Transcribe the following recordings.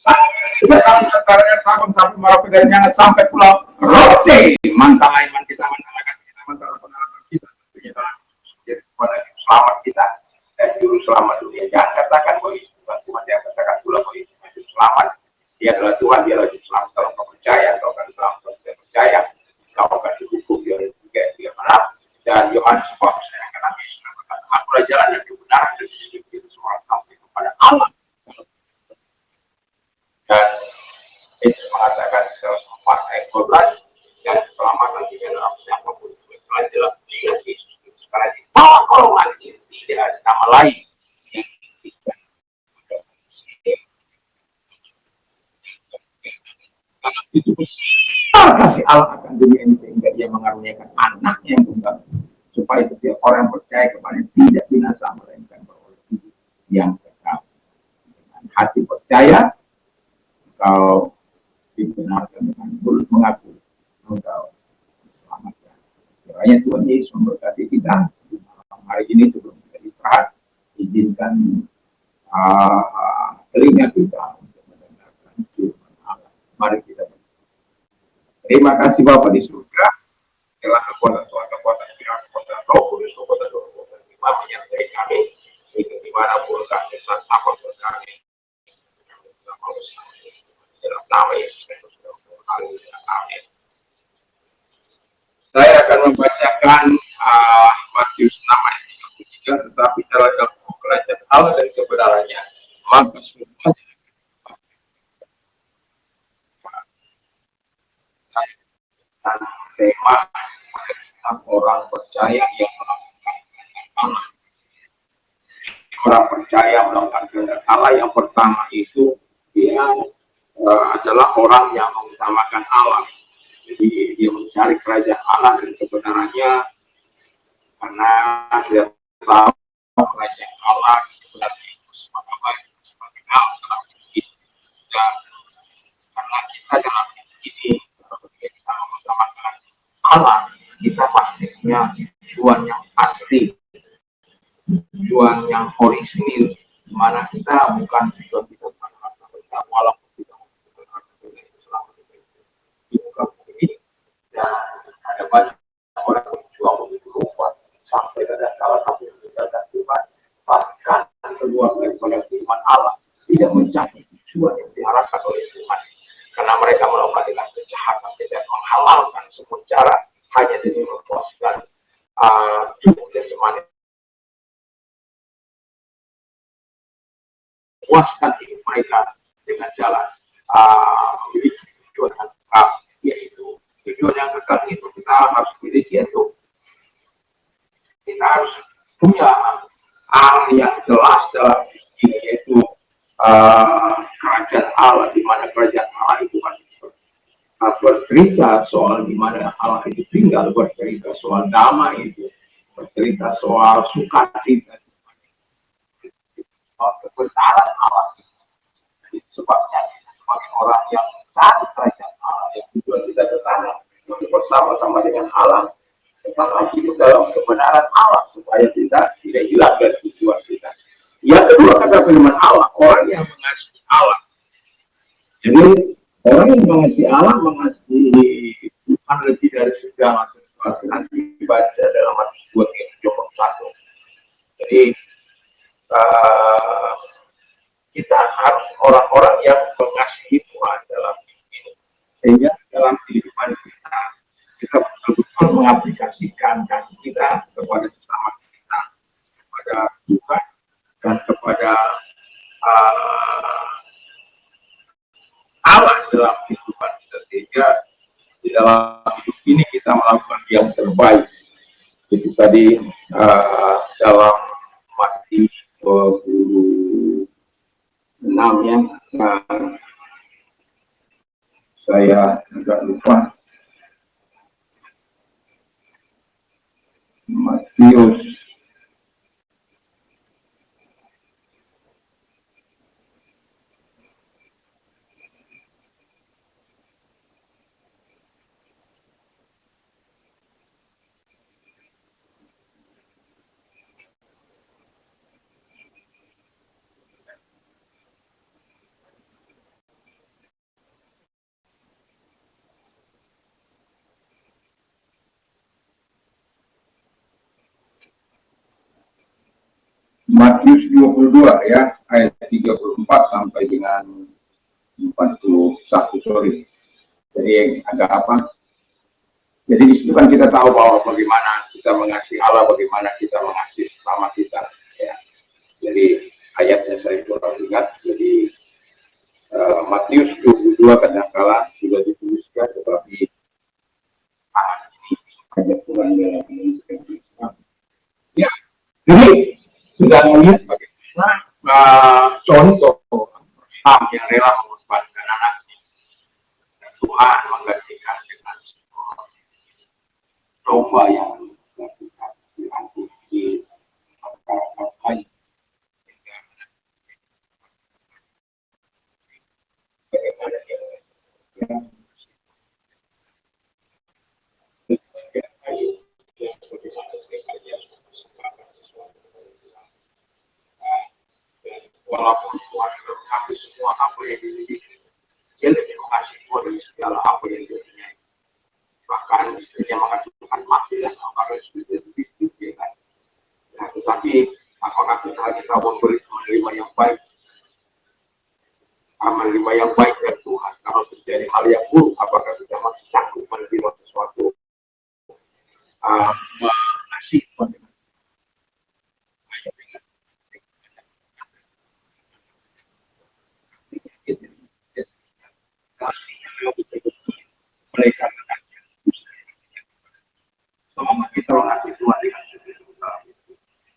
Sekarang sekarang sabun sabun marapidanya sampai pulau roti mantai man kita mantalakan kita mantalakan pengalaman kita kita jadi pada selamat kita dan juru selamat dunia. Jangan katakan bahwa itu bukan Tuhan, yang katakan pula bahwa itu selamat. Dia adalah Tuhan, dia adalah selamat. Kalau kau percaya, kau akan selamat. Kalau tidak percaya, kau akan dihukum. Dia menang. Dan Yohanes sebab saya akan habis. Akulah jalan yang kebenaran dan hidup itu seorang sampai kepada Allah. Dan itu mengatakan sesuatu ayat 12 dan keselamatan tidak dalam siapapun setelah jelas dia Yesus sekarang di bawah golongan ini tidak ada nama lain yang diberikan itu besar kasih Allah akan dunia ini sehingga dia mengaruniakan anaknya yang tunggal supaya setiap orang yang percaya kepada tidak binasa melainkan beroleh hidup yang kekal. Dengan hati percaya kalau dibenarkan dengan mulut mengaku engkau diselamatkan. Kiranya Tuhan Yesus memberkati kita di malam hari ini sebelum kita istirahat. Izinkan telinga kita untuk mendengarkan firman Allah. Mari kita berdoa. Terima kasih Bapa di surga. Telah kekuatan Tuhan, kekuatan Tuhan, kekuatan Roh Kudus, kekuatan Roh Kudus, Imam menyertai kami. Itu dimanapun kami, saat apapun kami. Dalam nama Yesus Kristus. Amin. Saya akan membacakan Matius 6 ayat 33, tetapi cara kamu belajar Allah dan kebenarannya, maka semua dan tema orang percaya yang melakukan Allah. Orang percaya melakukan kehendak Allah yang pertama itu dia adalah orang yang mengutamakan Allah. Jadi dia mencari kerajaan Allah dan kebenarannya karena dia tahu kerajaan Allah sebenarnya itu sebagai baik, sebagai hal dalam hidup kita. Karena kita dalam hidup ini kalau kita mengutamakan Allah, kita pastinya tujuan yang asli, tujuan yang orisinil, di mana kita bukan tujuan kita karena walaupun kita membutuhkan harta itu selama di muka bumi ini dan ada banyak orang berjuang begitu rupa sampai pada salah satu meninggalkan Tuhan, bahkan keluar daripada firman Allah tidak mencapai tujuan yang diharapkan oleh Tuhan karena mereka melakukan dengan kejahatan tidak menghalalkan semua cara hanya demi memuaskan tubuh dan semuanya puaskan hidup mereka dengan jalan memiliki tujuan yang kekal, yaitu tujuan yang kekal itu kita harus miliki, yaitu kita harus punya arah yang jelas dalam ini, yaitu kerajaan Allah, di mana kerajaan Allah itu kan bercerita soal di mana Allah itu tinggal, bercerita soal damai itu, bercerita soal sukacita, soal kebenaran Allah. Sebabnya sebagai orang yang cari kerajaan Allah yang tujuan kita ke sana untuk bersama-sama dengan Allah, kita hidup dalam kebenaran Allah supaya kita tidak hilang dari tujuan kita. Yang kedua kata firman Allah, orang yang mengasihi Allah. Jadi orang yang mengasihi Allah mengasihi Tuhan lebih dari segala sesuatu. Nanti dibaca dalam Matius 2:31. Jadi kita harus orang-orang yang mengasihi Tuhan dalam hidup ini. Sehingga dalam kehidupan kita betul-betul mengaplikasikan kasih kita kepada sesama kita, kepada Tuhan, dan kepada Allah dalam kehidupan kita. Sehingga di dalam hidup ini kita melakukan yang terbaik. Itu tadi dalam Matius 26 ya. Saya agak lupa. Matius 32 ya, ayat 34 sampai dengan 41, sorry. Jadi agak apa? Jadi di situ kan kita tahu bahwa bagaimana kita mengasihi Allah, bagaimana kita mengasihi sesama kita. Ya. Jadi ayatnya saya kurang ingat. Jadi Matius 22 kadang-kala sudah dituliskan, tetapi ayat Tuhan dalam Indonesia. Ya, jadi sudah melihat bagaimana contoh Abraham yang rela mengorbankan anaknya. Dan Tuhan menggantikan dengan domba yang dilakukan di masyarakat lain. Bagaimana dia walaupun Tuhan berkati semua apa yang dimiliki, dia lebih mengasihi Tuhan dari segala apa yang dia punya. Bahkan istrinya mengajukan mati dan apakah sudah lebih kan. Nah, tetapi apakah kita menerima yang baik, menerima yang baik dari Tuhan? Kalau terjadi hal yang buruk, apakah kita masih sanggup menerima sesuatu mengasihi Tuhan dengan kasih yang betul-betul mereka mengasihi semua kita mengasihi Tuhan dengan betul-betul.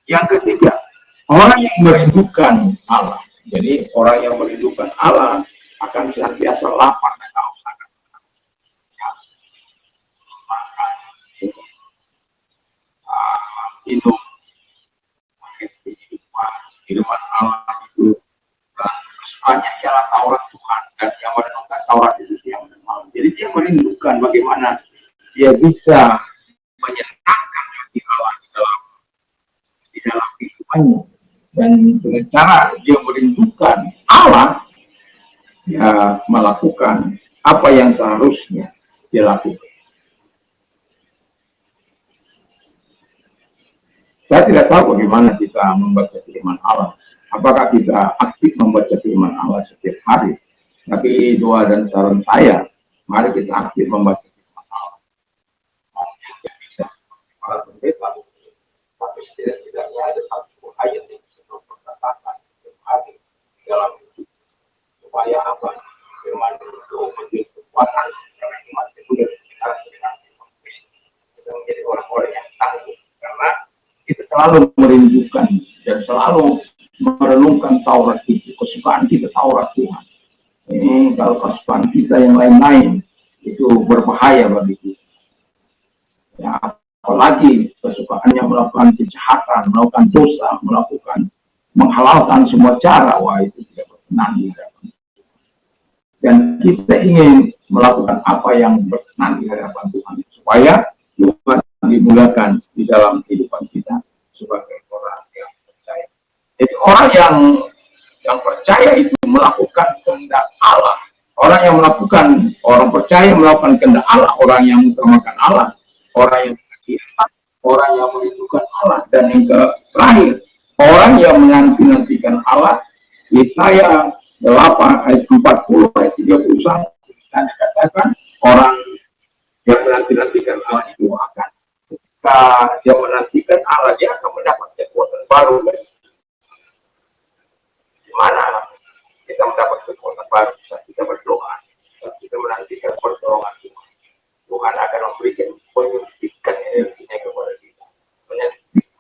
Yang ketiga, orang yang merindukan Allah. Jadi orang yang merindukan Allah akan senantiasa lapar dan haus akan makan, minum, kehidupan Allah itu. Kesukaannya ialah Taurat Tuhan dan yang merenungkan Taurat itu siang dan malam. Jadi dia merindukan bagaimana dia bisa menyenangkan hati Allah di dalam kehidupannya. Dan dengan cara dia merindukan Allah, dia melakukan apa yang seharusnya dia lakukan. Saya tidak tahu bagaimana kita membaca firman Allah. Apakah kita aktif membaca firman Allah setiap hari? Tapi doa dan saran saya, mari kita aktif membaca firman Allah. Tidak bisa para pendeta, tapi setidaknya ada satu ayat yang bisa memperkatakan setiap hari dalam hidup. Supaya apa? Firman itu menjadi kekuatan karena iman itu dari kita dengan kita menjadi orang-orang yang tangguh karena kita selalu merindukan dan selalu merenungkan Taurat itu, kesukaan kita Taurat Tuhan. Ini kalau kesukaan kita yang lain-lain itu berbahaya bagi kita. Ya, apalagi kesukaannya melakukan kejahatan, melakukan dosa, melakukan menghalalkan semua cara, wah itu tidak berkenan di hadapan. Dan kita ingin melakukan apa yang berkenan di hadapan Tuhan supaya Tuhan dimulakan di dalam kehidupan kita sebagai orang yang percaya. Itu orang yang percaya itu melakukan kehendak Allah. Orang percaya melakukan kehendak Allah, orang yang mengutamakan Allah, orang yang mengasihi Allah, orang yang merindukan Allah, dan yang terakhir, orang yang menanti-nantikan Allah. Yesaya 8 ayat 40 ayat 31 dan dikatakan orang yang menanti-nantikan Allah itu akan ketika dia menantikan Allah, dia akan mendapat kekuatan baru. Di mana kita mendapat kekuatan baru saat kita berdoa, saat kita menantikan pertolongan Tuhan. Tuhan akan memberikan menyuntikkan energinya kepada kita,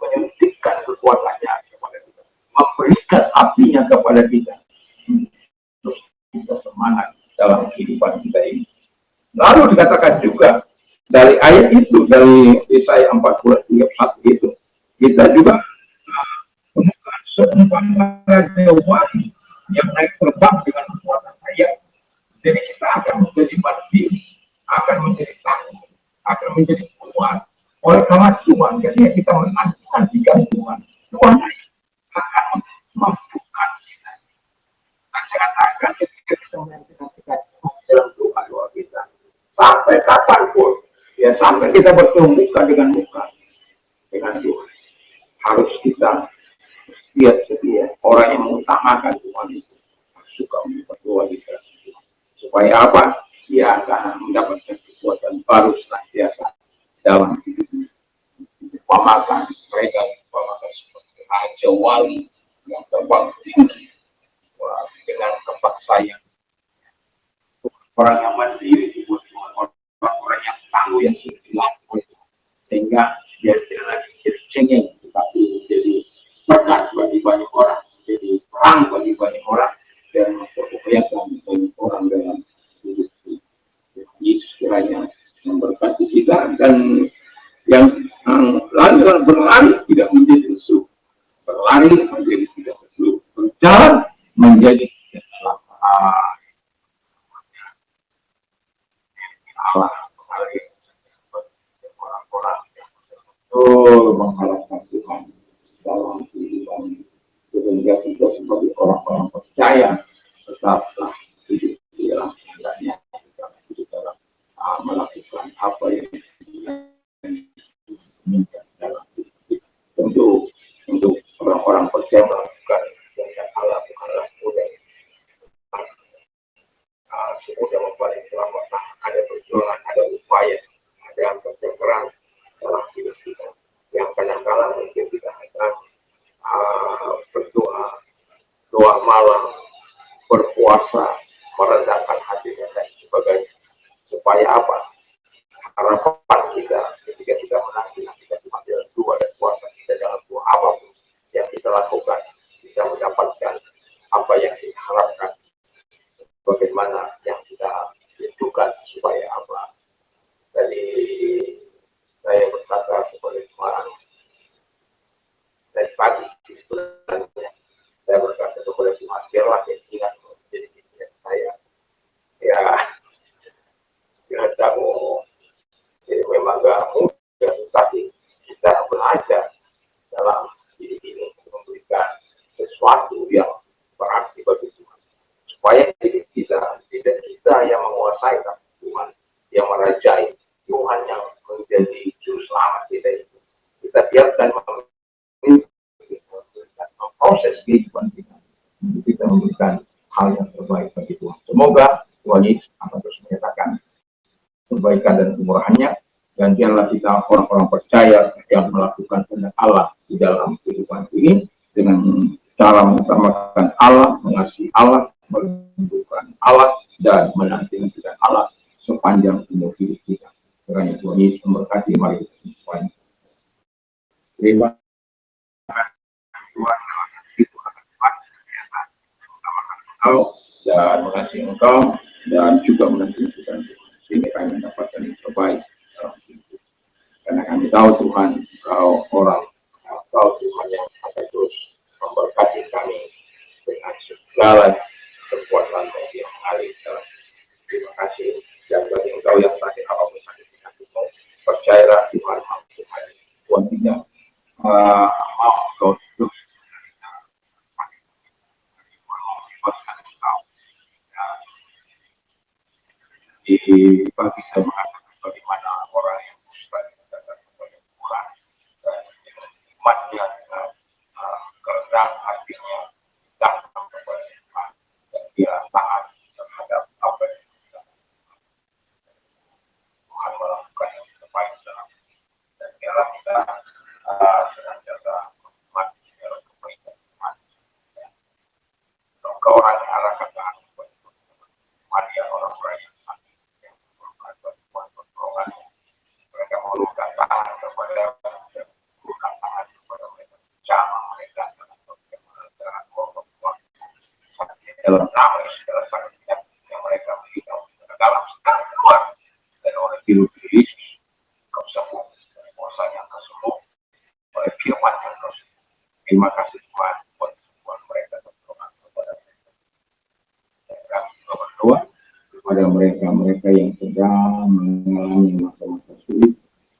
menyuntikkan kekuatannya kepada kita, memberikan apinya kepada kita, terus kita semangat dalam kehidupan kita ini. Lalu dikatakan juga dari ayat itu, dari Yesaya 40 itu, kita juga menemukan seumpama raja wali yang naik terbang dengan kekuatan ayat. Jadi kita akan menjadi mandiri, akan menjadi tangguh, akan menjadi kuat oleh karena Tuhan. Jadi kita menantikan Tuhan. Tuhan akan mampukan kita. Jangan akan ketika kita menantikan dalam doa kita. Sampai kapanpun, ya sampai kita bertemu muka dengan muka dengan Tuhan. Harus kita setia orang utamakan Tuhan itu suka berdoa di dalam Tuhan. Supaya apa? Dia akan mendapatkan kekuatan baru senantiasa dalam hidupnya. Umpamakan mereka umpamakan seperti raja wali yang terbang tinggi dengan tempat sayang, orang yang mandiri dibuat orang yang tangguh yang sudah dilakukan, sehingga dia tidak lagi jadi cengeng tetapi menjadi berkat bagi banyak orang, menjadi perang bagi banyak orang dan mempermuliakan banyak orang dalam hidup Yesus. Kiranya memberkati kita dan yang berlari tidak menjadi lesu, berlari menjadi tidak lesu, berjalan menjadi tidak kecelakaan. Allah mengalir orang-orang yang betul mengharapkan Tuhan dalam kehidupan, sehingga kita sebagai orang-orang percaya tetaplah hidup di dalam kehendaknya, hidup dalam melakukan apa yang diinginkan dalam hidup kita. Untuk orang-orang percaya melakukan kehendak Allah bukanlah mudah. Semudah membalik keselamatan, ada perjuangan, ada upaya, ada pertempuran dalam hidup kita. Yang kadang-kadang mungkin kita akan berdoa, doa malam, berpuasa, merendahkan hatinya dan sebagainya. Supaya apa? Harapan kita ketika kita menanti kita cuma dalam doa dan puasa kita dalam doa apapun yang kita lakukan bisa mendapatkan apa yang kita harapkan. Bagaimana yang kita rindukan supaya apa? Tadi saya berkata kepada Tuhan dari pagi sebenarnya saya berkata kepada Tuhan, biarlah yang ingat menjadi pikiran saya. Ya, kehendakmu memang gak mudah, tapi kita belajar dalam diri ini memberikan sesuatu yang berarti bagi Tuhan, supaya tidak kita yang menguasai, tapi Tuhan yang merajai, Tuhan yang menjadi juru selamat kita itu. Kita biarkan memproses kehidupan kita, untuk kita memberikan hal yang terbaik bagi Tuhan. Semoga Tuhan Yesus akan terus menyatakan kebaikan dan kemurahannya, dan biarlah kita orang-orang percaya yang melakukan kehendak Allah di dalam kehidupan ini dengan cara mengutamakan Allah, mengasihi Allah, merindukan Allah, dan menanti-nantikan Allah sepanjang umur hidup kita. Kiranya Tuhan Yesus memberkati mari kita semuanya. Terima kasih Tuhan itu akan Tuhan dan mengasihi engkau dan juga menanti-nantikan Tuhan, sehingga kami mendapatkan yang terbaik dalam hidup. Karena kami tahu Tuhan, kau Tuhan yang akan terus memberkati kami dengan segala kekuatan yang mengalir dalam. Terima kasih. Dan bagi engkau yang sakit apapun sakit penyakitmu, percayalah Tuhan mampu. Tuhan tidak mau engkau terus membebaskan engkau. Di pagi saya mengatakan bagaimana orang yang suka datang kepada Tuhan dan imannya kerendahan hatinya datang kepada Tuhan dan dia taat terhadap apa yang Tuhan melakukan yang terbaik dalam, dan biarlah kita senantiasa mati dalam kebaikan Tuhan. Engkau hanya arahkan Tuhan kepada Tuhan, orang-orang yang sakit yang memerlukan bantuan pertolongan, mereka memerlukan tangan kepada memerlukan tangan kepada mereka, jama mereka dalam bagaimana orang dalam nama segala sakit yang mereka miliki dalam segala keluar dan oleh hidup Yesus kau sembuh, kuasanya kau sembuh oleh firman yang kau sembuh. Terima kasih Tuhan buat kesembuhan mereka terutama kepada mereka. Dan kami juga berdoa kepada mereka yang sedang mengalami masa-masa sulit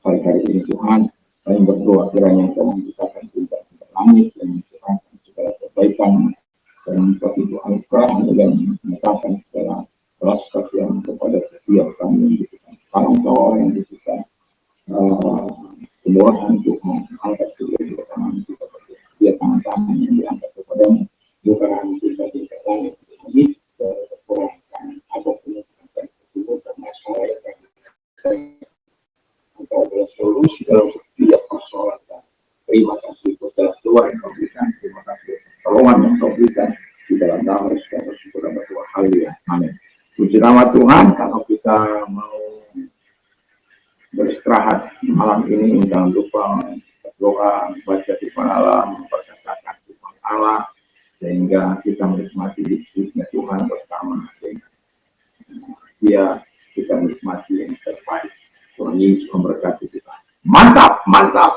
hari-hari ini Tuhan. Kami berdoa kiranya Kau membukakan pintu langit dan mencurahkan segala kebaikan dan membuat itu anugerah dan menyatakan segala belas kasihan kepada setiap kami yang diberikan. Sekarang Kau yang diberikan kemurahan Tuhan, angkat juga di tangan kita, dia tangan-tangan yang diangkat kepadamu, bukan bersama Tuhan. Kalau kita mau beristirahat malam ini, jangan lupa berdoa, baca di malam, memperkatakan Tuhan Allah, sehingga kita menikmati hidupnya Tuhan bersama. Dia kita menikmati yang terbaik. Tuhan Yesus memberkati kita. Mantap, mantap.